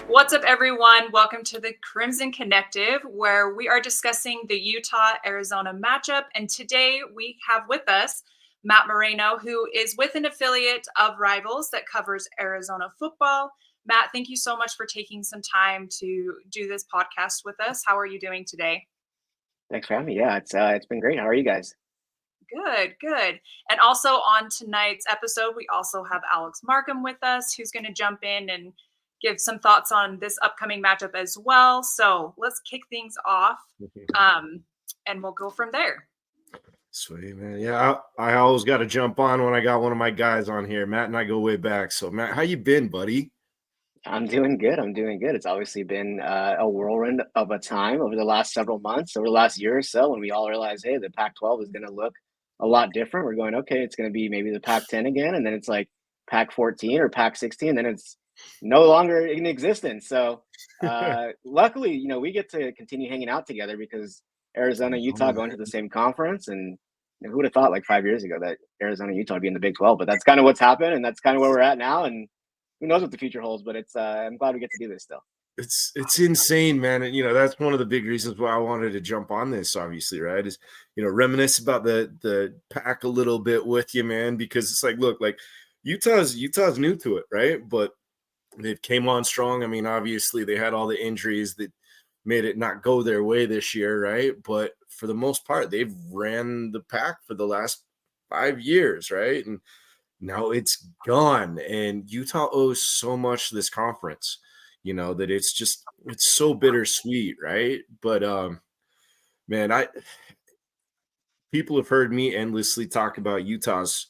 What's up, everyone? Welcome to the Crimson Connective, where we are discussing the Utah-Arizona matchup. And today we have with us Matt Moreno, who is with an affiliate of Rivals that covers Arizona football. Matt, thank you so much for taking some time to do this podcast with us. How are you doing today? Thanks for having me. Yeah, it's been great. How are you guys? Good. And also on tonight's episode, we also have Alex Markham with us, who's going to jump in and give some thoughts on this upcoming matchup as well. So let's kick things off, and we'll go from there. Sweet, man. Yeah, I always got to jump on when I got one of my guys on here. Matt and I go way back. So, Matt, how you been, buddy? I'm doing good. It's obviously been a whirlwind of a time over the last several months, over the last year or so, when we all realized, hey, the Pac-12 is going to look a lot different. We're going, okay, it's going to be maybe the Pac-10 again, and then it's like Pac-14 or Pac-16, and then it's no longer in existence. So, luckily, we get to continue hanging out together because Arizona and Utah go into the same conference, and who would have thought like 5 years ago that Arizona and Utah would be in the Big 12? But that's kind of what's happened, and that's kind of where we're at now, and who knows what the future holds, but it's I'm glad we get to do this still. It's insane, man. And that's one of the big reasons why I wanted to jump on this, obviously, right? Is reminisce about the Pac a little bit with you, man, because it's like, look, like Utah's new to it, right? But they've came on strong. I mean, obviously they had all the injuries that made it not go their way this year, right? But for the most part, they've ran the Pac for the last 5 years, right? And now it's gone, and Utah owes so much to this conference, that it's so bittersweet, right? But man, people have heard me endlessly talk about Utah's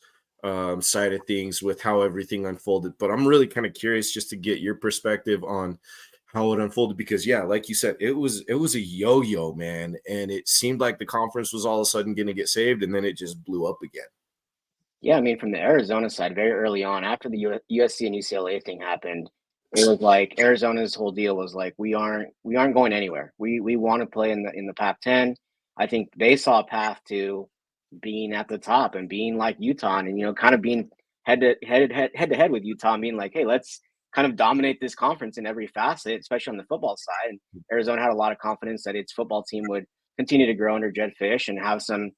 side of things with how everything unfolded, but I'm really kind of curious just to get your perspective on how it unfolded, because yeah, like you said, it was a yo-yo, man, and it seemed like the conference was all of a sudden going to get saved, and then it just blew up again. Yeah, I mean, from the Arizona side, very early on, after the USC and UCLA thing happened, it was like Arizona's whole deal was like we aren't going anywhere. We want to play in the Pac-10. I think they saw a path to being at the top and being like Utah, and kind of being head to head with Utah, being like, hey, let's kind of dominate this conference in every facet, especially on the football side. And Arizona had a lot of confidence that its football team would continue to grow under Jed Fish and have some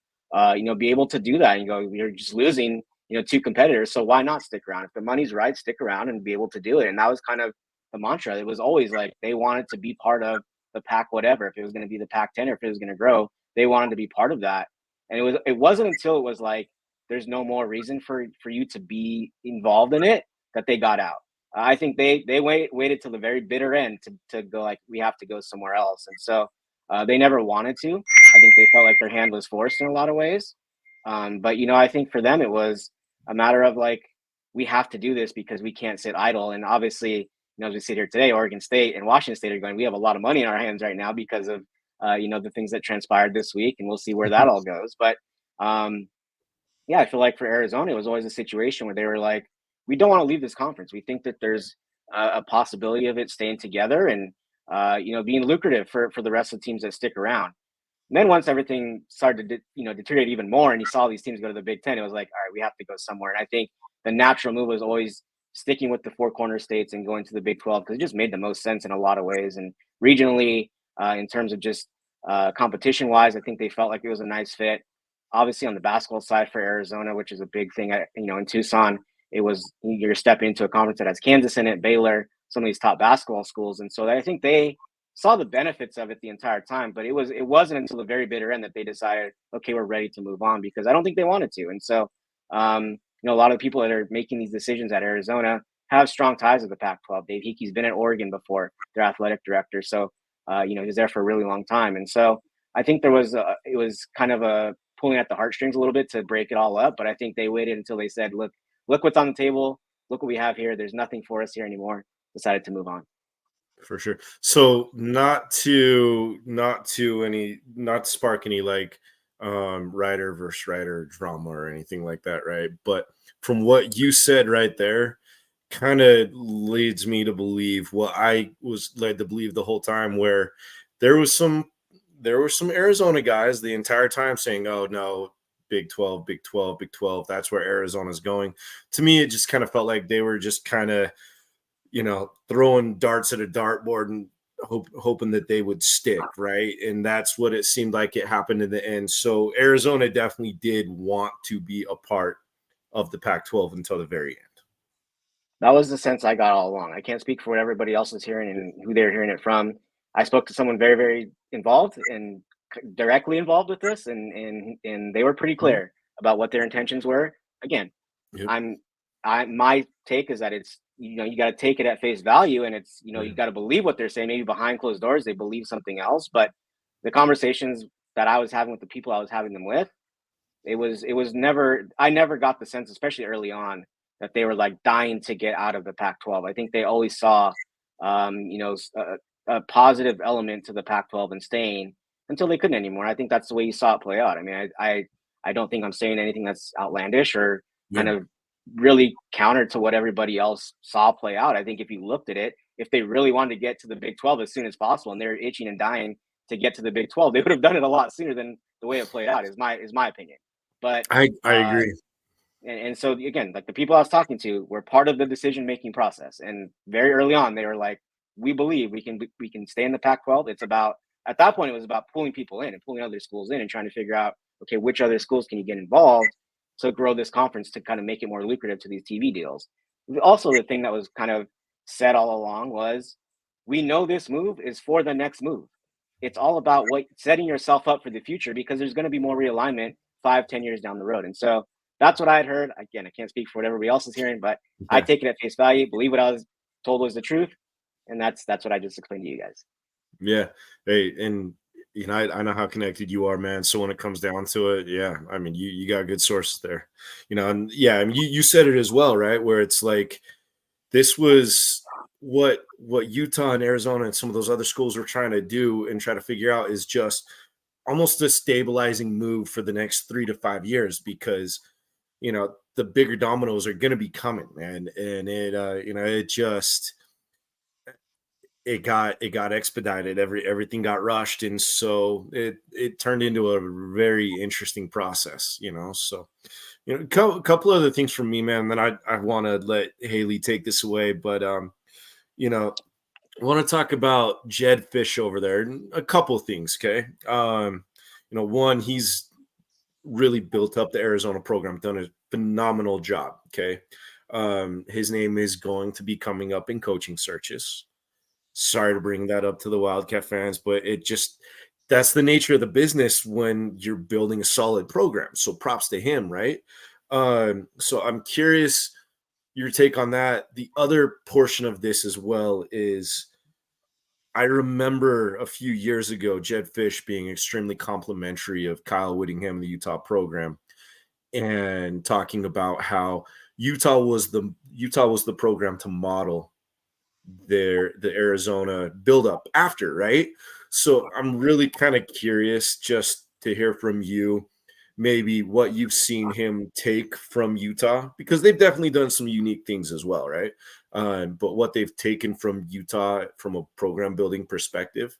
be able to do that. And you're just losing, two competitors. So why not stick around? If the money's right, stick around and be able to do it. And that was kind of the mantra. It was always like they wanted to be part of the Pac, whatever. If it was going to be the Pac-10 or if it was going to grow, they wanted to be part of that. And it wasn't until it was like there's no more reason for you to be involved in it that they got out. I think they waited till the very bitter end to go like we have to go somewhere else. And so they never wanted to. I think they felt like their hand was forced in a lot of ways. But I think for them it was a matter of like we have to do this because we can't sit idle. And obviously, as we sit here today, Oregon State and Washington State are going. We have a lot of money in our hands right now because of the things that transpired this week, and we'll see where that all goes. But yeah, I feel like for Arizona, it was always a situation where they were like, we don't want to leave this conference. We think that there's a possibility of it staying together and being lucrative for the rest of the teams that stick around. And then once everything started to deteriorate even more, and you saw these teams go to the Big Ten, it was like, all right, we have to go somewhere. And I think the natural move was always sticking with the four corner states and going to the Big 12 because it just made the most sense in a lot of ways. And regionally, in terms of just competition wise, I think they felt like it was a nice fit. Obviously, on the basketball side for Arizona, which is a big thing, in Tucson, it was you're stepping into a conference that has Kansas in it, Baylor, some of these top basketball schools, and so I think they saw the benefits of it the entire time. But it wasn't until the very bitter end that they decided, okay, we're ready to move on, because I don't think they wanted to. And so, a lot of the people that are making these decisions at Arizona have strong ties with the Pac-12. Dave Hickey's been at Oregon before, their athletic director, so he was there for a really long time. And so I think it was kind of a pulling at the heartstrings a little bit to break it all up. But I think they waited until they said, look what's on the table. Look what we have here. There's nothing for us here anymore. Decided to move on. For sure. So not to spark any like writer versus writer drama or anything like that, right? But from what you said right there, kind of leads me to believe what I was led to believe the whole time, where there were some Arizona guys the entire time saying, oh no, Big 12, Big 12, Big 12, that's where Arizona's going. To me, it just kind of felt like they were just kind of throwing darts at a dartboard and hoping that they would stick, right? And that's what it seemed like it happened in the end. So Arizona definitely did want to be a part of the Pac-12 until the very end. That was the sense I got all along. I can't speak for what everybody else is hearing and who they're hearing it from. I spoke to someone very, very involved and directly involved with this, and they were pretty clear about what their intentions were. Again, my take is that it's, you got to take it at face value, and it's, you got to believe what they're saying. Maybe behind closed doors they believe something else, but the conversations that I was having with the people I was having them with, it was never, I never got the sense, especially early on, that they were like dying to get out of the Pac-12. I think they always saw, a positive element to the Pac-12 and staying until they couldn't anymore. I think that's the way you saw it play out. I mean, I don't think I'm saying anything that's outlandish or kind of really counter to what everybody else saw play out. I think if you looked at it, if they really wanted to get to the Big 12 as soon as possible and they're itching and dying to get to the Big 12, they would have done it a lot sooner than the way it played out, is my opinion. But I agree. And so again, like the people I was talking to were part of the decision-making process. And very early on, they were like, we believe we can stay in the Pac-12. It's about, at that point, it was about pulling people in and pulling other schools in and trying to figure out, okay, which other schools can you get involved to grow this conference to kind of make it more lucrative to these TV deals. Also, the thing that was kind of said all along was, we know this move is for the next move. It's all about setting yourself up for the future, because there's going to be more realignment 5-10 years down the road. And so that's what I had heard. Again, I can't speak for what everybody else is hearing, but I take it at face value, believe what I was told was the truth. And that's what I just explained to you guys. Yeah. Hey, and I know how connected you are, man. So when it comes down to it, yeah, I mean, you got good sources there, and yeah, I mean, you said it as well, right? Where it's like, this was what Utah and Arizona and some of those other schools were trying to do and try to figure out, is just almost a stabilizing move for the next 3 to 5 years, because the bigger dominoes are going to be coming, man. And it got expedited. Everything got rushed, and so it turned into a very interesting process. So a couple other things from me, man. Then I want to let Halie take this away, but I want to talk about Jedd Fisch over there, and a couple things. Okay, one, he's really built up the Arizona program, done a phenomenal job. Okay. His name is going to be coming up in coaching searches. Sorry to bring that up to the Wildcat fans, but that's the nature of the business when you're building a solid program. So props to him, right? So I'm curious your take on that. The other portion of this as well is, I remember a few years ago, Jedd Fisch being extremely complimentary of Kyle Whittingham, the Utah program, and talking about how Utah was the program to model the Arizona buildup after, right? So I'm really kind of curious just to hear from you, maybe what you've seen him take from Utah, because they've definitely done some unique things as well, right? But what they've taken from Utah from a program building perspective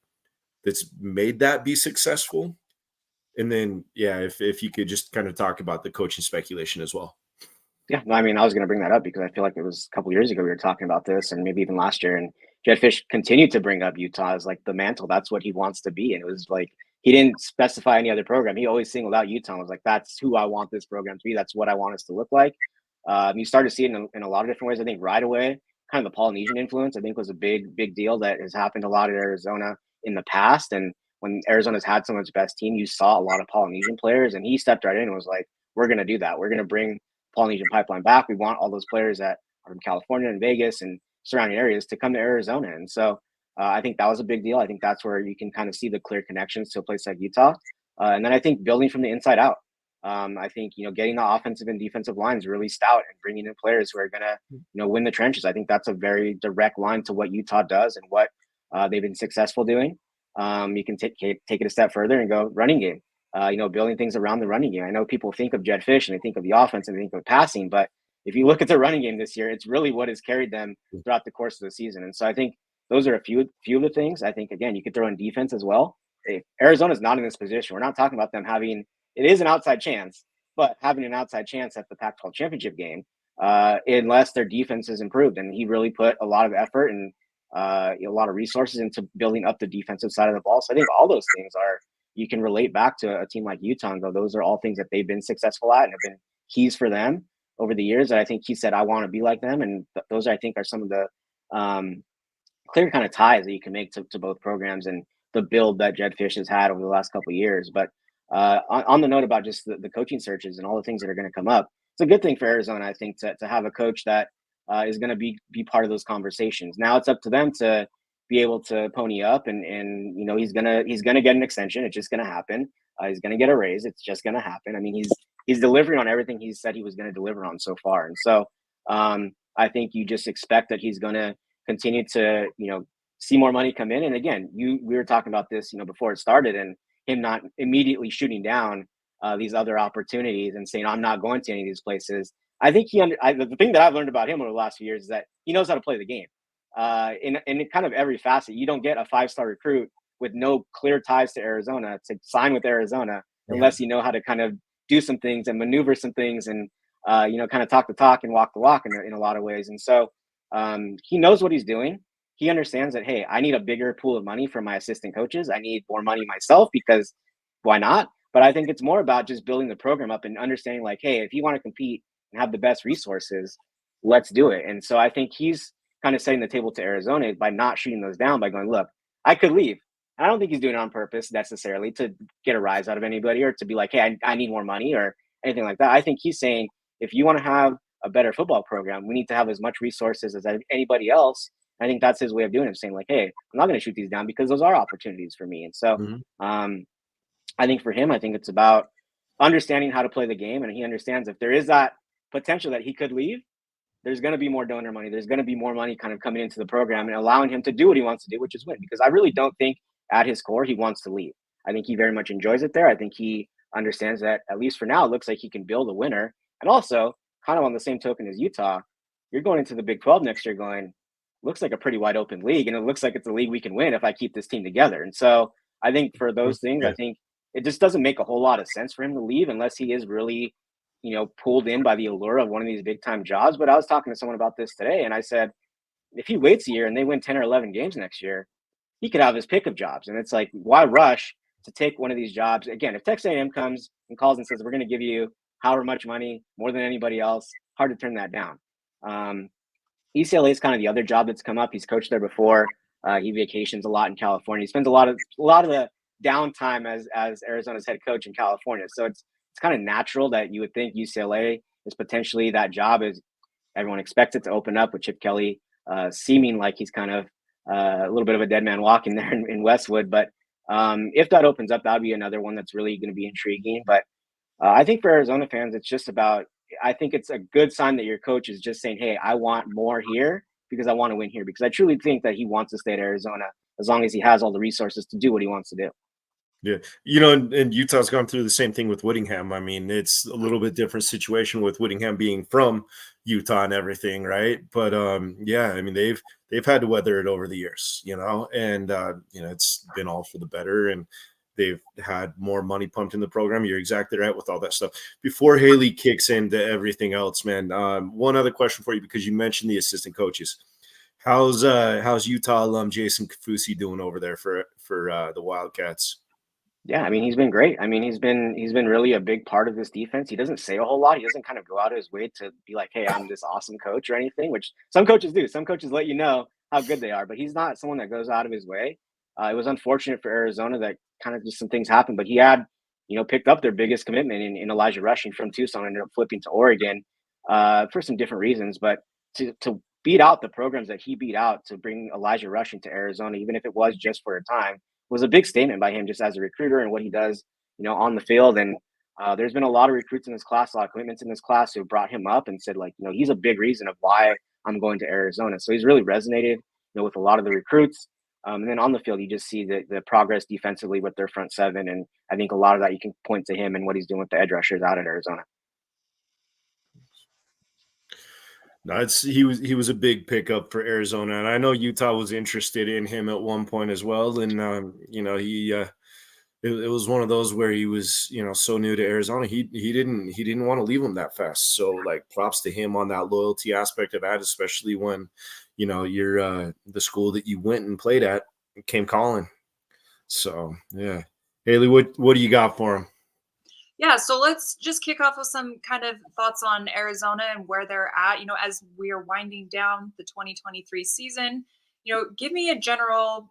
that's made that be successful. And then, yeah, if you could just kind of talk about the coaching speculation as well. Yeah, I mean, I was going to bring that up because I feel like it was a couple years ago we were talking about this, and maybe even last year. And Jedd Fisch continued to bring up Utah as like the mantle. That's what he wants to be. And it was like, he didn't specify any other program. He always singled out Utah and was like, that's who I want this program to be. That's what I want us to look like. You started to see it in a lot of different ways. I think right away, kind of the Polynesian influence, I think, was a big deal that has happened a lot at Arizona in the past. And when Arizona's had so much best team, you saw a lot of Polynesian players, and he stepped right in and was like, we're going to do that. We're going to bring Polynesian pipeline back. We want all those players that are from California and Vegas and surrounding areas to come to Arizona. And so I think that was a big deal. I think that's where you can kind of see the clear connections to a place like Utah. And then I think building from the inside out. I think, getting the offensive and defensive lines really stout and bringing in players who are going to, win the trenches. I think that's a very direct line to what Utah does and what they've been successful doing. You can take it a step further and go running game. Building things around the running game. I know people think of Jedd Fisch and they think of the offense and they think of passing, but if you look at the running game this year, it's really what has carried them throughout the course of the season. And so I think those are a few of the things. I think, again, you could throw in defense as well. If Arizona's not in this position, we're not talking about them having, it is an outside chance, but having an outside chance at the Pac-12 championship game, unless their defense is improved. And he really put a lot of effort and a lot of resources into building up the defensive side of the ball. So I think all those things you can relate back to a team like Utah and go, those are all things that they've been successful at and have been keys for them over the years. And I think he said, I want to be like them. And those, I think, are some of the clear kind of ties that you can make to both programs and the build that Jed Fish has had over the last couple of years. But on the note about just the coaching searches and all the things that are going to come up, it's a good thing for Arizona, I think, to have a coach that is going to be part of those conversations. Now it's up to them to be able to pony up and he's gonna get an extension. It's just going to happen. He's going to get a raise. It's just going to happen. I mean, he's delivering on everything he said he was going to deliver on so far. And so I think you just expect that he's going to continue to, see more money come in. And again, we were talking about this, before it started, and him not immediately shooting down these other opportunities and saying, I'm not going to any of these places. I think the thing that I've learned about him over the last few years is that he knows how to play the game. In kind of every facet, you don't get a 5-star recruit with no clear ties to Arizona to sign with Arizona unless you know how to kind of do some things and maneuver some things and, kind of talk the talk and walk the walk in a lot of ways. And so he knows what he's doing. He understands that, hey, I need a bigger pool of money from my assistant coaches. I need more money myself because why not? But I think it's more about just building the program up and understanding like, hey, if you want to compete and have the best resources, let's do it. And so I think he's kind of setting the table to Arizona by not shooting those down, by going, look, I could leave. I don't think he's doing it on purpose necessarily to get a rise out of anybody or to be like, hey, I need more money or anything like that. I think he's saying, if you want to have a better football program, we need to have as much resources as anybody else. I think that's his way of doing it, saying like, hey, I'm not going to shoot these down because those are opportunities for me. And so I think for him, I think it's about understanding how to play the game. And he understands if there is that potential that he could leave, there's going to be more donor money. There's going to be more money kind of coming into the program and allowing him to do what he wants to do, which is win. Because I really don't think at his core, he wants to leave. I think he very much enjoys it there. I think he understands that, at least for now, it looks like he can build a winner. And also, kind of on the same token as Utah, you're going into the Big 12 next year going, looks like a pretty wide open league. And it looks like it's a league we can win if I keep this team together. And so I think for those things, I think it just doesn't make a whole lot of sense for him to leave unless he is really, pulled in by the allure of one of these big time jobs. But I was talking to someone about this today, and I said, if he waits a year and they win 10 or 11 games next year, he could have his pick of jobs. And it's like, why rush to take one of these jobs? Again, if Texas A&M comes and calls and says, we're going to give you however much money, more than anybody else, hard to turn that down. UCLA is kind of the other job that's come up. He's coached there before. He vacations a lot in California. He spends a lot of the downtime as Arizona's head coach in California. So it's kind of natural that you would think UCLA is potentially that job, as everyone expects it to open up with Chip Kelly seeming like he's kind of a little bit of a dead man walking there in Westwood. But if that opens up, that'll be another one that's really going to be intriguing. But I think for Arizona fans, it's just about, I think it's a good sign that your coach is just saying, hey, I want more here because I want to win here. Because I truly think that he wants to stay at Arizona as long as he has all the resources to do what he wants to do. Yeah. And Utah's gone through the same thing with Whittingham. I mean, it's a little bit different situation with Whittingham being from Utah and everything, right? But yeah, I mean, they've had to weather it over the years, and it's been all for the better, and they've had more money pumped in the program. You're exactly right with all that stuff. Before Halie kicks into everything else, man, one other question for you, because you mentioned the assistant coaches. How's Utah alum Jason Kafusi doing over there for the Wildcats? Yeah, I mean, he's been great. I mean, he's been really a big part of this defense. He doesn't say a whole lot. He doesn't kind of go out of his way to be like, hey, I'm this awesome coach or anything, which some coaches do. Some coaches let you know how good they are, but he's not someone that goes out of his way. It was unfortunate for Arizona that kind of just some things happened, but he had, picked up their biggest commitment in Elijah Rushing from Tucson, ended up flipping to Oregon for some different reasons. But to beat out the programs that he beat out to bring Elijah Rushing to Arizona, even if it was just for a time, was a big statement by him just as a recruiter and what he does, on the field. And there's been a lot of recruits in this class, a lot of commitments in this class who brought him up and said, like, he's a big reason of why I'm going to Arizona. So he's really resonated, with a lot of the recruits. And then on the field, you just see the progress defensively with their front seven. And I think a lot of that you can point to him and what he's doing with the edge rushers out at Arizona. No, he was a big pickup for Arizona, and I know Utah was interested in him at one point as well. And he it was one of those where he was, so new to Arizona. He didn't want to leave him that fast. So like props to him on that loyalty aspect of that, especially when, you're the school that you went and played at came calling. So yeah. Halie, what do you got for him? Yeah, so let's just kick off with some kind of thoughts on Arizona and where they're at, as we are winding down the 2023 season. Give me a general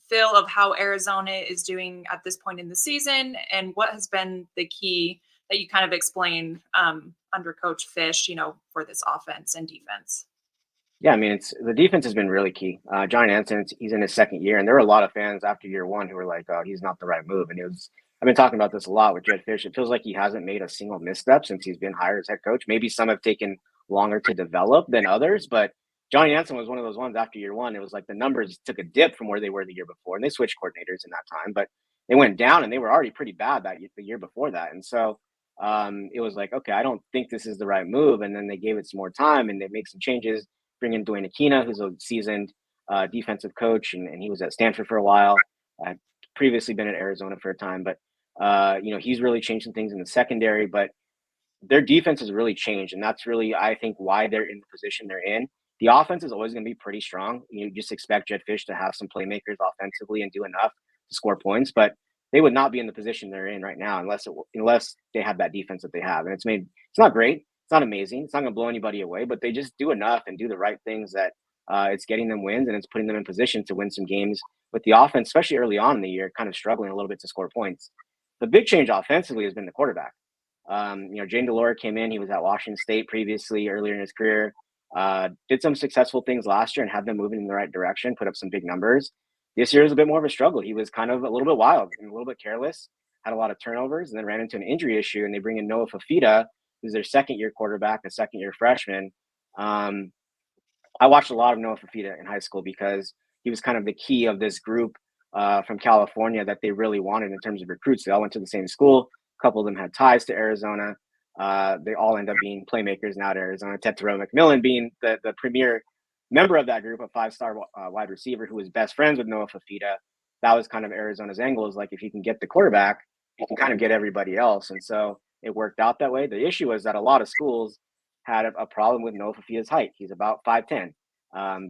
feel of how Arizona is doing at this point in the season and what has been the key that you kind of explained under Coach Fish, for this offense and defense. Yeah, I mean, the defense has been really key. John Anson, he's in his second year, and there were a lot of fans after year one who were like, "Oh, he's not the right move." And I've been talking about this a lot with Jed Fish. It feels like he hasn't made a single misstep since he's been hired as head coach. Maybe some have taken longer to develop than others, but Johnny Anson was one of those ones after year one. It was like the numbers took a dip from where they were the year before, and they switched coordinators in that time, but they went down, and they were already pretty bad the year before that. And so it was like, okay, I don't think this is the right move. And then they gave it some more time, and they make some changes. Bring in Dwayne Aquina, who's a seasoned defensive coach, and he was at Stanford for a while. Previously been at Arizona for a time, but he's really changed some things in the secondary. But their defense has really changed, and that's really, I think, why they're in the position they're in. The offense is always going to be pretty strong. You just expect Jed Fish to have some playmakers offensively and do enough to score points, but they would not be in the position they're in right now unless they have that defense that they have. And it's not great. It's not amazing. It's not going to blow anybody away, but they just do enough and do the right things that it's getting them wins, and it's putting them in position to win some games with the offense, especially early on in the year, kind of struggling a little bit to score points. The big change offensively has been the quarterback. Jane DeLore came in. He was at Washington State previously, earlier in his career. Did some successful things last year and had them moving in the right direction, put up some big numbers. This year was a bit more of a struggle. He was kind of a little bit wild and a little bit careless, had a lot of turnovers, and then ran into an injury issue. And they bring in Noah Fifita, who's their second-year quarterback, a second-year freshman. I watched a lot of Noah Fifita in high school because he was kind of the key of this group from California that they really wanted in terms of recruits. They all went to the same school. A couple of them had ties to Arizona. They all end up being playmakers now at Arizona. Tetero McMillan being the premier member of that group, a five-star wide receiver who was best friends with Noah Fifita. That was kind of Arizona's angle, is like, if you can get the quarterback, you can kind of get everybody else. And so it worked out that way. The issue was that a lot of schools had a problem with Noah Fifita's height. He's about 5'10".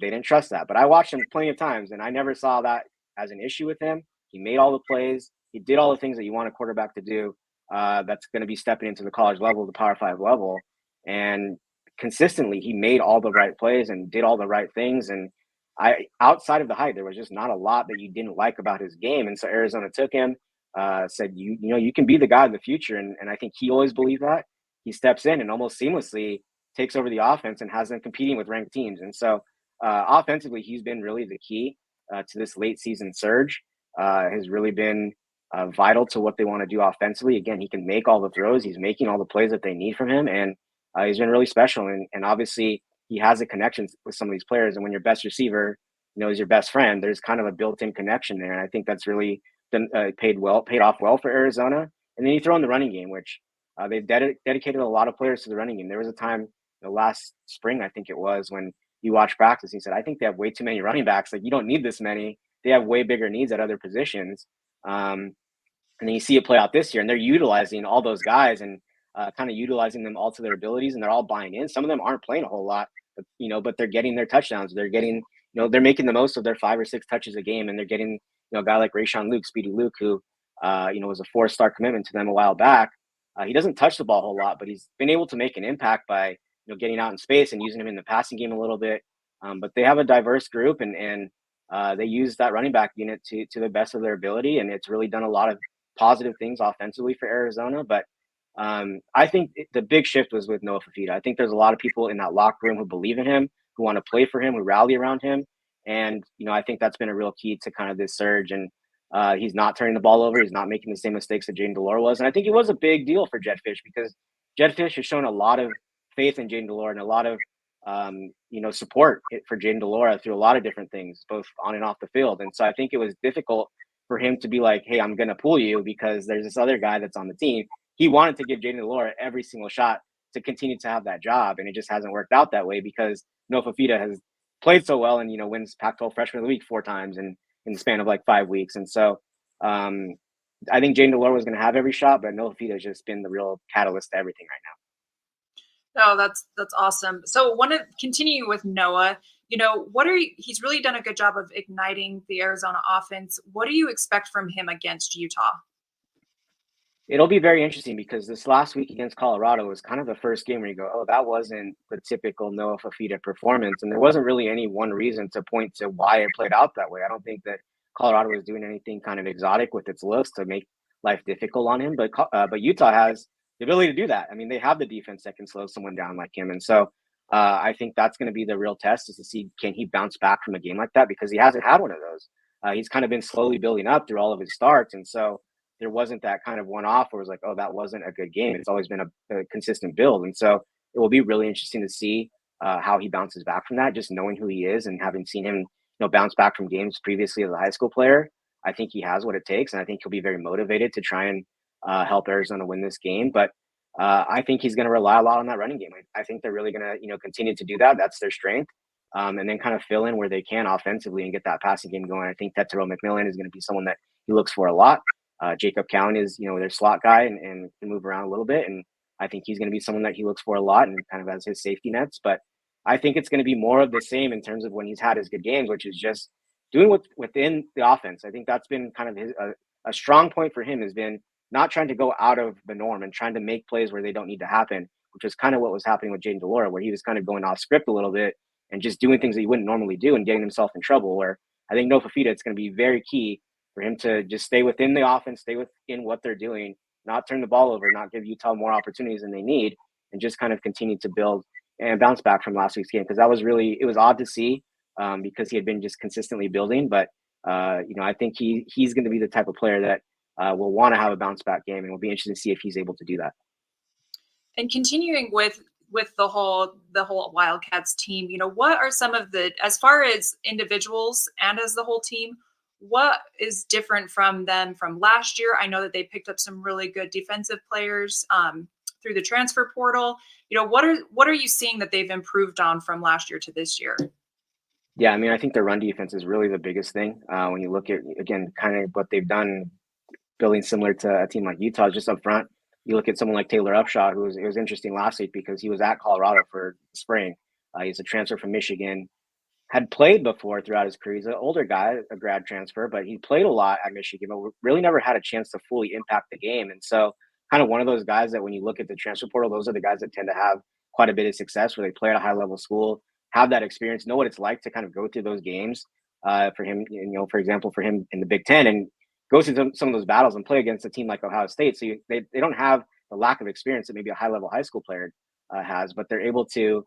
They didn't trust that. But I watched him plenty of times, and I never saw that as an issue with him. He made all the plays. He did all the things that you want a quarterback to do. That's going to be stepping into the college level, the Power 5 level. And consistently, he made all the right plays and did all the right things. And outside of the height, there was just not a lot that you didn't like about his game. And so Arizona took him, said, you can be the guy of the future. And I think he always believed that. He steps in and almost seamlessly takes over the offense and has them competing with ranked teams. And so offensively, he's been really the key to this late season surge. Has really been vital to what they want to do offensively. Again, he can make all the throws. He's making all the plays that they need from him. And he's been really special. And obviously, he has a connection with some of these players. And when your best receiver is your best friend, there's kind of a built-in connection there. And I think that's really been paid off well for Arizona. And then you throw in the running game, which they've dedicated a lot of players to the running game. There was a time last spring, I think it was, when you watch practice, he said, I think they have way too many running backs. Like, you don't need this many. They have way bigger needs at other positions. And then you see it play out this year, and they're utilizing all those guys and kind of utilizing them all to their abilities, and they're all buying in. Some of them aren't playing a whole lot, but they're getting their touchdowns. They're getting, they're making the most of their 5 or 6 touches a game, and they're getting, a guy like Rayshawn Luke, Speedy Luke, who, was a 4-star commitment to them a while back. He doesn't touch the ball a whole lot, but he's been able to make an impact by, getting out in space and using him in the passing game a little bit. But they have a diverse group, and they use that running back unit to the best of their ability, and it's really done a lot of positive things offensively for Arizona. But I think the big shift was with Noah Fifita. I think there's a lot of people in that locker room who believe in him, who want to play for him, who rally around him. And, I think that's been a real key to kind of this surge. And he's not turning the ball over. He's not making the same mistakes that Jaden DeLore was. And I think it was a big deal for Jed Fish, because Jed Fish has shown a lot of faith in Jaden DeLore and a lot of, support for Jaden DeLore through a lot of different things, both on and off the field. And so I think it was difficult for him to be like, hey, I'm going to pull you because there's this other guy that's on the team. He wanted to give Jaden DeLore every single shot to continue to have that job. And it just hasn't worked out that way because Noah Fifita has played so well and, wins Pac-12 Freshman of the Week 4 times in the span of like 5 weeks. And so I think Jaden Delore was going to have every shot, but Noah Fifita has just been the real catalyst to everything right now. Oh, that's awesome. So want to continue with Noah. He's really done a good job of igniting the Arizona offense. What do you expect from him against Utah? It'll be very interesting because this last week against Colorado was kind of the first game where you go, oh, that wasn't the typical Noah Fifita performance. And there wasn't really any one reason to point to why it played out that way. I don't think that Colorado was doing anything kind of exotic with its looks to make life difficult on him. But Utah has the ability to do that. I mean, they have the defense that can slow someone down like him. And so I think that's going to be the real test, is to see, can he bounce back from a game like that? Because he hasn't had one of those. He's kind of been slowly building up through all of his starts. And so there wasn't that kind of one-off where it was like, oh, that wasn't a good game. It's always been a consistent build. And so it will be really interesting to see how he bounces back from that, just knowing who he is and having seen him, bounce back from games previously as a high school player. I think he has what it takes, and I think he'll be very motivated to try and help Arizona win this game. But I think he's going to rely a lot on that running game. I think they're really going to, continue to do that. That's their strength. And then kind of fill in where they can offensively and get that passing game going. I think that Terrell McMillan is going to be someone that he looks for a lot. Jacob Cowan is, their slot guy and can move around a little bit. And I think he's going to be someone that he looks for a lot and kind of as his safety nets. But I think it's going to be more of the same in terms of when he's had his good games, which is just doing within the offense. I think that's been kind of a strong point for him, has been not trying to go out of the norm and trying to make plays where they don't need to happen, which is kind of what was happening with Jaden Delore, where he was kind of going off script a little bit and just doing things that he wouldn't normally do and getting himself in trouble. Where I think Noah Fifita, it's going to be very key for him to just stay within the offense, stay within what they're doing, not turn the ball over, not give Utah more opportunities than they need, and just kind of continue to build and bounce back from last week's game. Because it was odd to see because he had been just consistently building. But, I think he's going to be the type of player that will want to have a bounce back game, and we'll be interested to see if he's able to do that. And continuing with the whole Wildcats team, what are some of as far as individuals and as the whole team, what is different from them from last year? I know that they picked up some really good defensive players through the transfer portal. What are you seeing that they've improved on from last year to this year? Yeah, I mean, I think their run defense is really the biggest thing. When you look at, again, kind of what they've done, building similar to a team like Utah, just up front. You look at someone like Taylor Upshaw, it was interesting last week because he was at Colorado for spring. He's a transfer from Michigan. Had played before throughout his career. He's an older guy, a grad transfer, but he played a lot at Michigan, but really never had a chance to fully impact the game. And so kind of one of those guys that when you look at the transfer portal, those are the guys that tend to have quite a bit of success where they play at a high level school, have that experience, know what it's like to kind of go through those games for him, for example, for him in the Big Ten, and go through some of those battles and play against a team like Ohio State. So they don't have the lack of experience that maybe a high level high school player has, but they're able to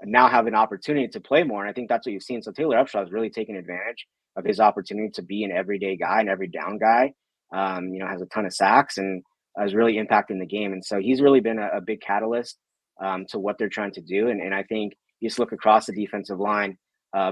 now have an opportunity to play more. And I think that's what you've seen. So Taylor Upshaw has really taken advantage of his opportunity to be an everyday guy, an every down guy, has a ton of sacks and is really impacting the game. And so he's really been a big catalyst to what they're trying to do. And I think you just look across the defensive line.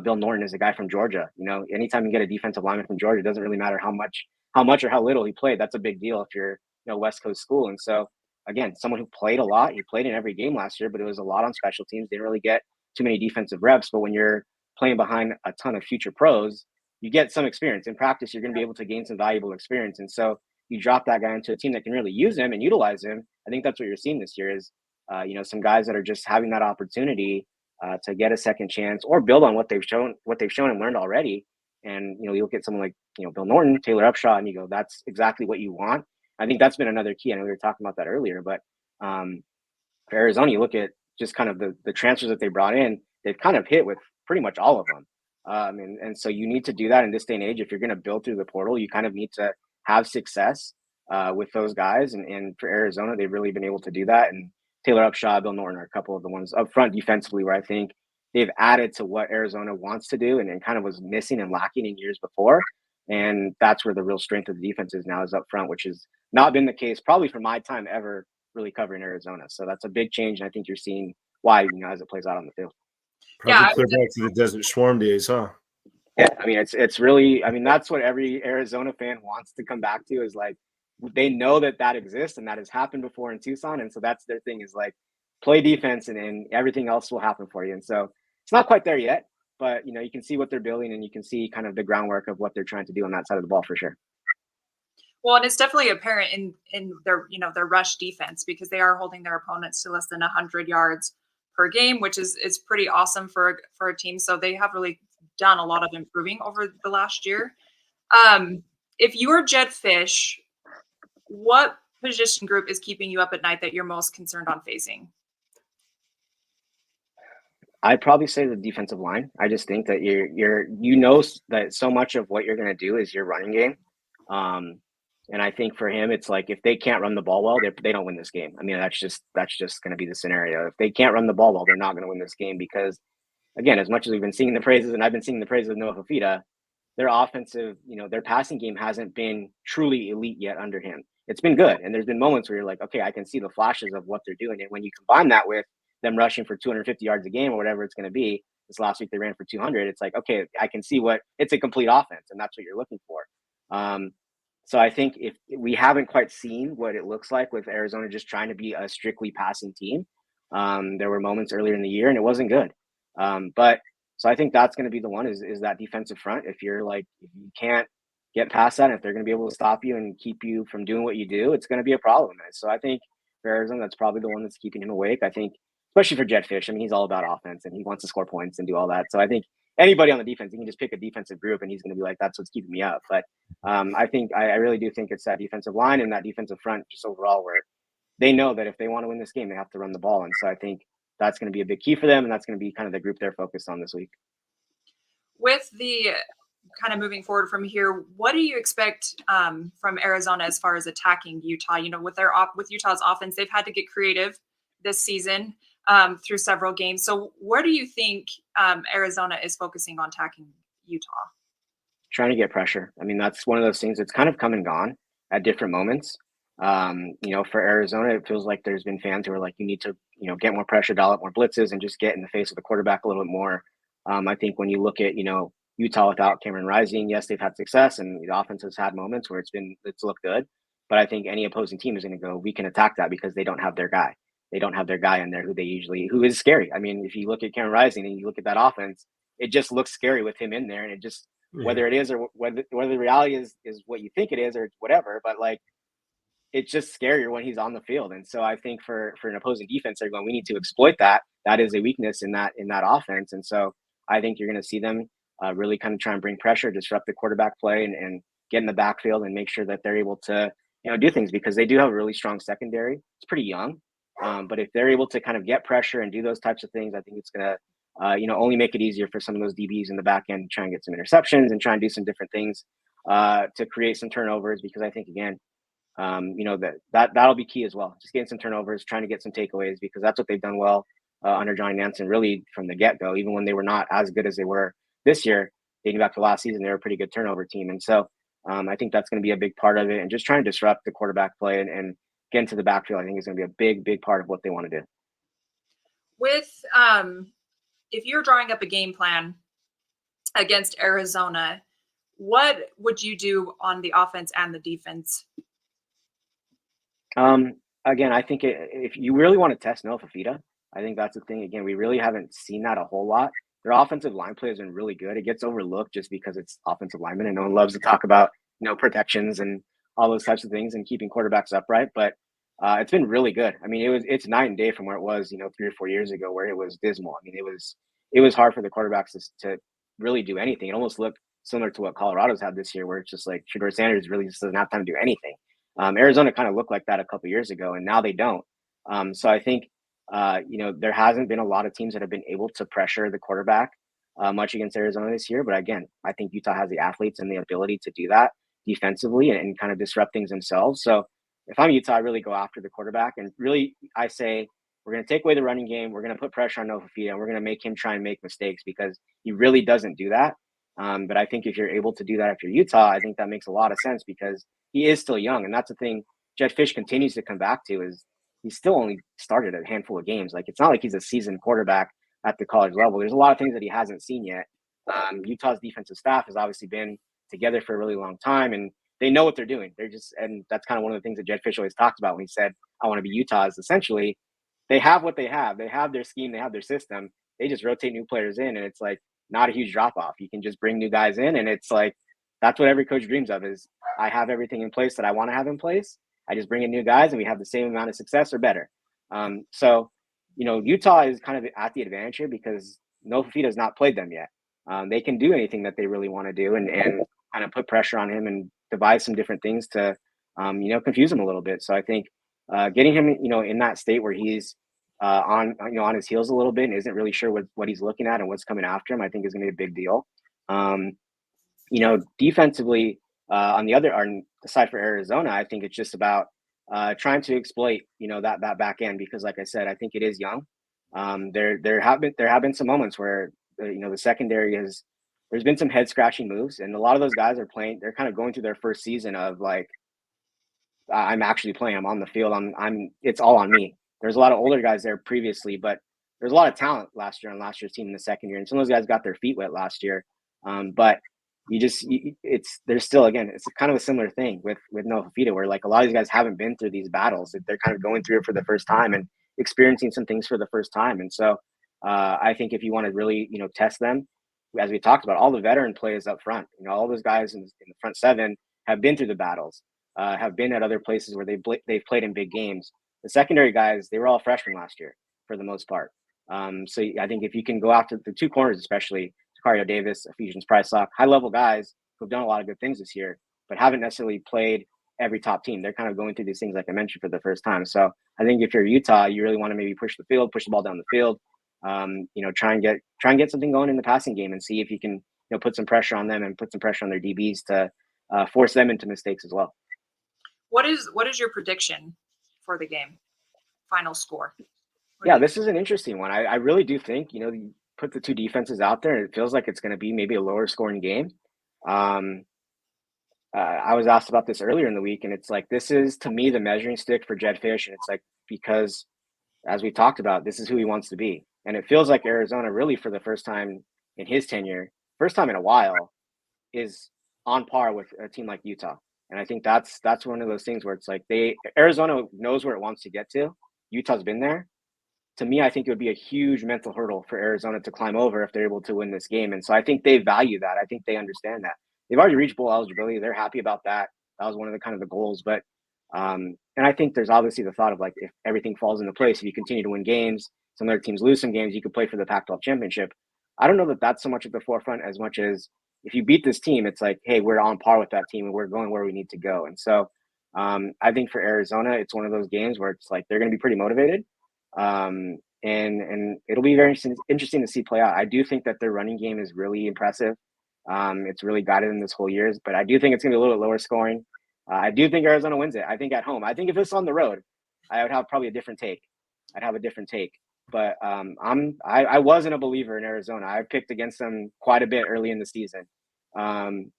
Bill Norton is a guy from Georgia. Anytime you get a defensive lineman from Georgia, it doesn't really matter how much or how little he played. That's a big deal if you're, West Coast school. And so again, someone who played a lot. He played in every game last year, but it was a lot on special teams. Didn't really get too many defensive reps. But when you're playing behind a ton of future pros, you get some experience. In practice, you're going to be able to gain some valuable experience. And so you drop that guy into a team that can really use him and utilize him. I think that's what you're seeing this year is, some guys that are just having that opportunity to get a second chance or build on what they've shown and learned already. And, you look at someone like, Bill Norton, Taylor Upshaw, and you go, that's exactly what you want. I think that's been another key. I know we were talking about that earlier, but for Arizona, you look at just kind of the transfers that they brought in, they've kind of hit with pretty much all of them. And so you need to do that in this day and age. If you're going to build through the portal, you kind of need to have success with those guys. And for Arizona, they've really been able to do that. And Taylor Upshaw, Bill Norton are a couple of the ones up front defensively where I think they've added to what Arizona wants to do and kind of was missing and lacking in years before. And that's where the real strength of the defense is now, is up front, which has not been the case probably for my time ever really covering Arizona. So that's a big change. And I think you're seeing why, as it plays out on the field. Probably clear back to the Desert Swarm days, huh? Yeah. I mean, it's really, that's what every Arizona fan wants to come back to, is like, they know that exists and that has happened before in Tucson. And so that's their thing, is like, play defense and everything else will happen for you. And so it's not quite there yet, but you can see what they're building and you can see kind of the groundwork of what they're trying to do on that side of the ball for sure. Well, and it's definitely apparent in their their rush defense, because they are holding their opponents to less than 100 yards per game, which is pretty awesome for a team. So they have really done a lot of improving over the last year. If you are Jed Fish, what position group is keeping you up at night that you're most concerned on facing? I'd probably say the defensive line. I just think that that so much of what you're going to do is your running game. And I think for him, it's like if they can't run the ball well, they don't win this game. I mean, that's just going to be the scenario. If they can't run the ball well, they're not going to win this game because, again, as much as we've been singing the praises, and I've been singing the praises of Noah Fifita, their offensive, their passing game hasn't been truly elite yet under him. It's been good, and there's been moments where you're like, okay, I can see the flashes of what they're doing, and when you combine that with them rushing for 250 yards a game or whatever it's going to be. This last week they ran for 200. It's like, okay, I can see it's a complete offense, and that's what you're looking for. So I think if we haven't quite seen what it looks like with Arizona just trying to be a strictly passing team, there were moments earlier in the year and it wasn't good. But so I think that's going to be the one is that defensive front. If you can't get past that, if they're going to be able to stop you and keep you from doing what you do, it's going to be a problem. So I think for Arizona, that's probably the one that's keeping him awake. I think, especially for Jed Fish, I mean, he's all about offense and he wants to score points and do all that. So I think anybody on the defense, you can just pick a defensive group and he's going to be like, that's what's keeping me up. But I really do think it's that defensive line and that defensive front just overall where they know that if they want to win this game, they have to run the ball. And so I think that's going to be a big key for them. And that's going to be kind of the group they're focused on this week. With the kind of moving forward from here, what do you expect from Arizona as far as attacking Utah? With Utah's offense, they've had to get creative this season through several games. So where do you think Arizona is focusing on attacking Utah? Trying to get pressure. I mean, that's one of those things that's kind of come and gone at different moments. For Arizona, it feels like there's been fans who are like, you need to, get more pressure, dial up more blitzes, and just get in the face of the quarterback a little bit more. I think when you look at, Utah without Cameron Rising, yes, they've had success, and the offense has had moments where it's looked good. But I think any opposing team is going to go, we can attack that because they don't have their guy. They don't have their guy in there who is scary. I mean, if you look at Cameron Rising and you look at that offense, it just looks scary with him in there, and it just whether it is or whether the reality is what you think it is or whatever, but like it's just scarier when he's on the field. And so I think for an opposing defense, they're going, we need to exploit that. That is a weakness in that offense. And so I think you're going to see them really kind of try and bring pressure, disrupt the quarterback play, and get in the backfield and make sure that they're able to do things because they do have a really strong secondary. It's pretty young, but if they're able to kind of get pressure and do those types of things, I think it's going to only make it easier for some of those DBs in the back end to try and get some interceptions and try and do some different things to create some turnovers. Because I think, again, that'll be key as well. Just getting some turnovers, trying to get some takeaways, because that's what they've done well under Johnny Nansen, really from the get-go. Even when they were not as good as they were this year, dating back to last season, they were a pretty good turnover team. And so I think that's going to be a big part of it. And just trying to disrupt the quarterback play and get into the backfield, I think is going to be a big, big part of what they want to do. With if you're drawing up a game plan against Arizona, what would you do on the offense and the defense? Again, I think if you really want to test Noah Fifita, I think that's the thing. Again, we really haven't seen that a whole lot. Their offensive line play has been really good. It gets overlooked just because it's offensive linemen, and no one loves to talk about protections and all those types of things and keeping quarterbacks upright. But it's been really good. I mean, it's night and day from where it was 3 or 4 years ago, where it was dismal. I mean, it was hard for the quarterbacks to really do anything. It almost looked similar to what Colorado's had this year, where it's just like Shedeur Sanders really just doesn't have time to do anything. Arizona kind of looked like that a couple of years ago, and now they don't. So I think, there hasn't been a lot of teams that have been able to pressure the quarterback much against Arizona this year. But again, I think Utah has the athletes and the ability to do that defensively and kind of disrupt things themselves. So if I'm Utah, I really go after the quarterback. And really, I say, we're going to take away the running game. We're going to put pressure on Noah Fifita, and we're going to make him try and make mistakes because he really doesn't do that. But I think if you're able to do that if you're Utah, I think that makes a lot of sense because he is still young. And that's the thing Jed Fish continues to come back to is he's still only started a handful of games. Like, it's not like he's a seasoned quarterback at the college level. There's a lot of things that he hasn't seen yet. Utah's defensive staff has obviously been together for a really long time, and they know what they're doing. And that's kind of one of the things that Jed Fish always talked about when he said, I want to be Utah, is essentially they have what they have. They have their scheme. They have their system. They just rotate new players in, and it's like not a huge drop off. You can just bring new guys in, and it's like that's what every coach dreams of is I have everything in place that I want to have in place. I just bring in new guys and we have the same amount of success or better. So, Utah is kind of at the advantage here because Noah Fifita has not played them yet. They can do anything that they really want to do and kind of put pressure on him and devise some different things to, confuse him a little bit. So I think getting him, in that state where he's on his heels a little bit and isn't really sure what he's looking at and what's coming after him, I think is going to be a big deal. Defensively, on the side for Arizona, I think it's just about trying to exploit, that back end because, like I said, I think it is young. There have been some moments where the secondary there's been some head scratching moves, and a lot of those guys are playing. They're kind of going through their first season of like, I'm actually playing. I'm on the field. It's all on me. There's a lot of older guys there previously, but there's a lot of talent last year on last year's team in the second year, and some of those guys got their feet wet last year. But there's still, again, it's kind of a similar thing with Noah Fifita, where like a lot of these guys haven't been through these battles. They're kind of going through it for the first time and experiencing some things for the first time. And so I think if you want to really, test them, as we talked about, all the veteran players up front, all those guys in the front seven have been through the battles, have been at other places where they've played in big games. The secondary guys, they were all freshmen last year for the most part. So I think if you can go after the two corners, especially Sicario Davis, Ephesians Pricelock, high-level guys who've done a lot of good things this year, but haven't necessarily played every top team. They're kind of going through these things, like I mentioned, for the first time. So I think if you're Utah, you really want to maybe push the ball down the field, try and get something going in the passing game and see if you can, put some pressure on them and put some pressure on their DBs to force them into mistakes as well. What is your prediction for the game? Final score? Yeah, this is an interesting one. I really do think, you put the two defenses out there and it feels like it's going to be maybe a lower scoring game. I was asked about this earlier in the week, and it's like, this is, to me, the measuring stick for Jedd Fisch. And it's like, because as we talked about, this is who he wants to be. And it feels like Arizona really, for the first time in his tenure, first time in a while, is on par with a team like Utah. And I think that's one of those things where it's like Arizona knows where it wants to get to. Utah's been there. To me, I think it would be a huge mental hurdle for Arizona to climb over if they're able to win this game. And so I think they value that. I think they understand that. They've already reached bowl eligibility. They're happy about that. That was one of the kind of the goals. But and I think there's obviously the thought of like, if everything falls into place, if you continue to win games, some other teams lose some games, you could play for the Pac-12 championship. I don't know that that's so much at the forefront as much as if you beat this team, it's like, hey, we're on par with that team and we're going where we need to go. And so I think for Arizona, it's one of those games where it's like they're going to be pretty motivated. And it'll be very interesting to see play out. I do think that their running game is really impressive. It's really guided them this whole year, but I do think it's going to be a little bit lower scoring. I do think Arizona wins it. I think at home. I think if it's on the road, I would have probably a different take. I'd have a different take. But I wasn't a believer in Arizona. I picked against them quite a bit early in the season.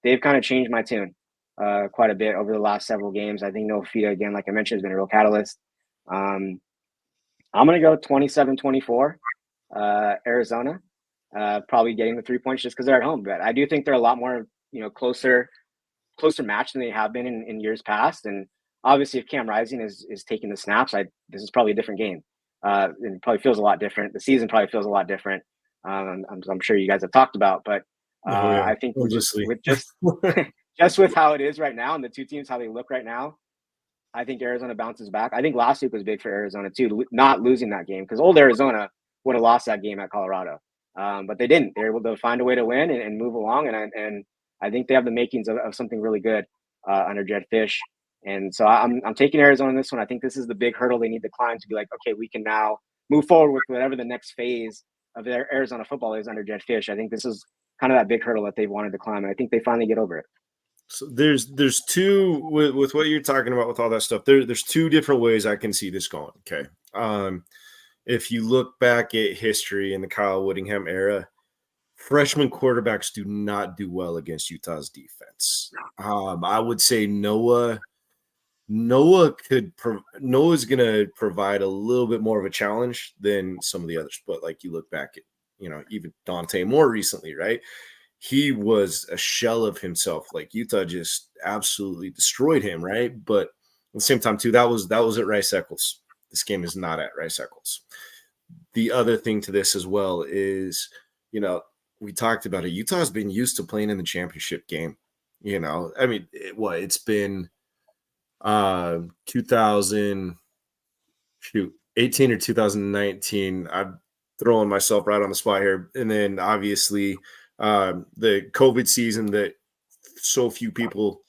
They've kind of changed my tune quite a bit over the last several games. I think Noah Fifita, again, like I mentioned, has been a real catalyst. I'm going to go 27-24, Arizona, probably getting the 3 points just because they're at home. But I do think they're a lot more, closer match than they have been in years past. And obviously, if Cam Rising is taking the snaps, this is probably a different game. It probably feels a lot different. The season probably feels a lot different. I'm sure you guys have talked about, but I think just with how it is right now and the two teams, how they look right now, I think Arizona bounces back. I think last week was big for Arizona too, not losing that game, because old Arizona would have lost that game at Colorado. But they didn't. They were able to find a way to win and move along. And I think they have the makings of something really good under Jedd Fisch. And so I'm taking Arizona in this one. I think this is the big hurdle they need to climb to be like, okay, we can now move forward with whatever the next phase of their Arizona football is under Jedd Fisch. I think this is kind of that big hurdle that they've wanted to climb. And I think they finally get over it. So there's two with what you're talking about with all that stuff. There's two different ways I can see this going. Okay. If you look back at history in the Kyle Whittingham era, freshman quarterbacks do not do well against Utah's defense. I would say Noah's going to provide a little bit more of a challenge than some of the others. But like you look back at, even Dante Moore recently, right? He was a shell of himself. Like Utah just absolutely destroyed him, right? But at the same time, too, that was at Rice-Eccles. This game is not at Rice-Eccles. The other thing to this as well is, we talked about it. Utah's been used to playing in the championship game. You know, I mean, it's been 2018 or 2019. I'm throwing myself right on the spot here. And then obviously the COVID season that so few people,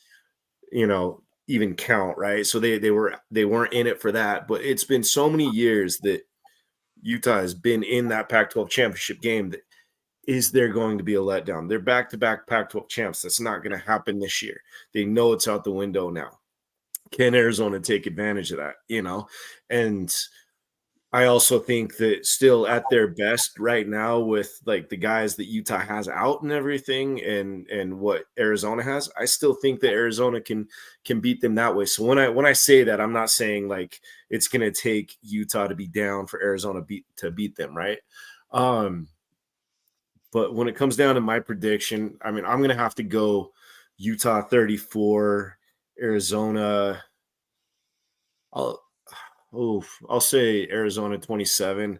even count, right? So they weren't in it for that. But it's been so many years that Utah has been in that Pac-12 championship game. That is there going to be a letdown? They're back-to-back Pac-12 champs. That's not going to happen this year. They know it's out the window now. Can Arizona take advantage of that? And I also think that still at their best right now with like the guys that Utah has out and everything and what Arizona has, I still think that Arizona can beat them that way. So when I say that, I'm not saying like it's going to take Utah to be down for Arizona to beat them, right? But when it comes down to my prediction, I mean, I'm going to have to go Utah 34, Arizona. I'll say Arizona 27.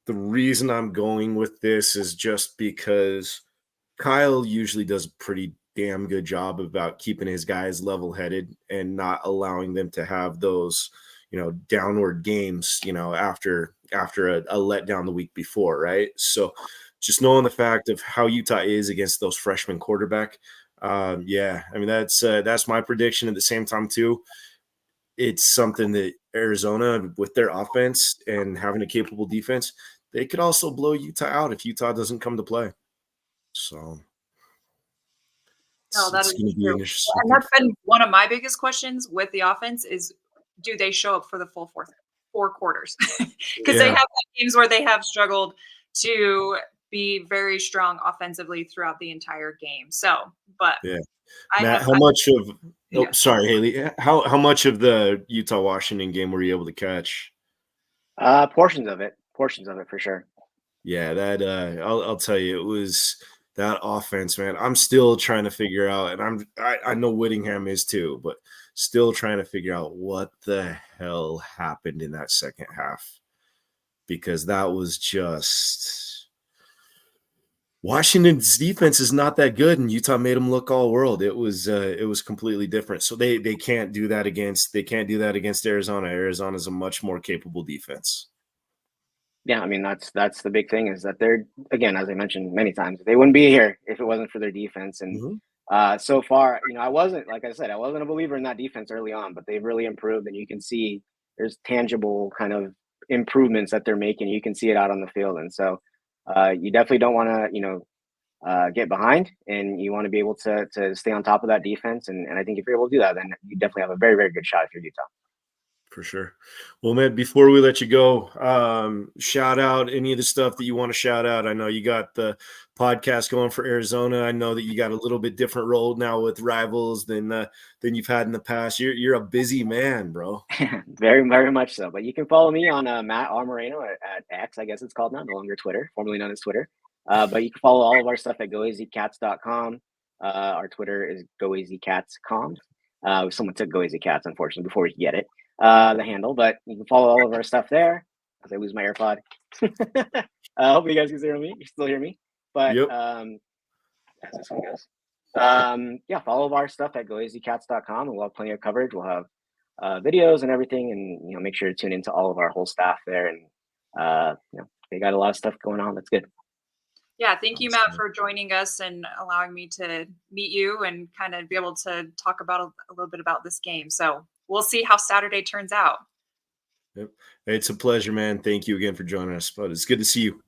The reason I'm going with this is just because Kyle usually does a pretty damn good job about keeping his guys level-headed and not allowing them to have those, downward games, after a letdown the week before, right? So just knowing the fact of how Utah is against those freshman quarterback, I mean, that's my prediction. At the same time, too, it's something that Arizona, with their offense and having a capable defense, they could also blow Utah out if Utah doesn't come to play. So No, that it's is going to be true. interesting. And that's been one of my biggest questions with the offense is, do they show up for the full four quarters? Because they have games where they have struggled to be very strong offensively throughout the entire game. So, but yeah. I Matt, have how much of yeah. sorry, Halie. How much of the Utah Washington game were you able to catch? Portions of it for sure. Yeah, that I'll tell you, it was that offense, man. I'm still trying to figure out, and I know Whittingham is too, but still trying to figure out what the hell happened in that second half, because that was just Washington's defense is not that good, and Utah made them look all world. It was completely different. So they can't do that against Arizona. Arizona's a much more capable defense. Yeah, I mean that's the big thing is that they're, again, as I mentioned many times, they wouldn't be here if it wasn't for their defense. And so far, I wasn't a believer in that defense early on, but they've really improved, and you can see there's tangible kind of improvements that they're making. You can see it out on the field, and so you definitely don't want to get behind, and you want to be able to stay on top of that defense. And I think if you're able to do that, then you definitely have a very, very good shot if you're Utah. For sure. Well, Matt, before we let you go, shout out any of the stuff that you want to shout out. I know you got the podcast going for Arizona. I know that you got a little bit different role now with Rivals than you've had in the past. You're a busy man, bro. Very, very much so. But you can follow me on Matt Moreno at X, I guess it's called now, no longer Twitter, formerly known as Twitter. But you can follow all of our stuff at GoAZCats.com. Our Twitter is GoAZCats.com. Someone took GoAZCats, unfortunately, before we could get it. The handle, but you can follow all of our stuff there as I lose my AirPod. Hopefully you guys can still hear me. But yep. As this one goes. Follow our stuff at GoAZCats.com, and we'll have plenty of coverage. We'll have videos and everything, and make sure to tune into all of our whole staff there. And they got a lot of stuff going on. That's good. Yeah, thank you, Matt, for joining us and allowing me to meet you and kind of be able to talk about a little bit about this game. So we'll see how Saturday turns out. Yep. It's a pleasure, man. Thank you again for joining us. But it's good to see you.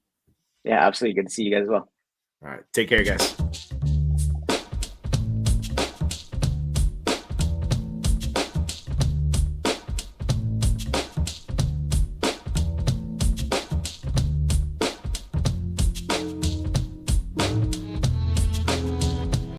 Yeah, absolutely. Good to see you guys as well. All right. Take care, guys.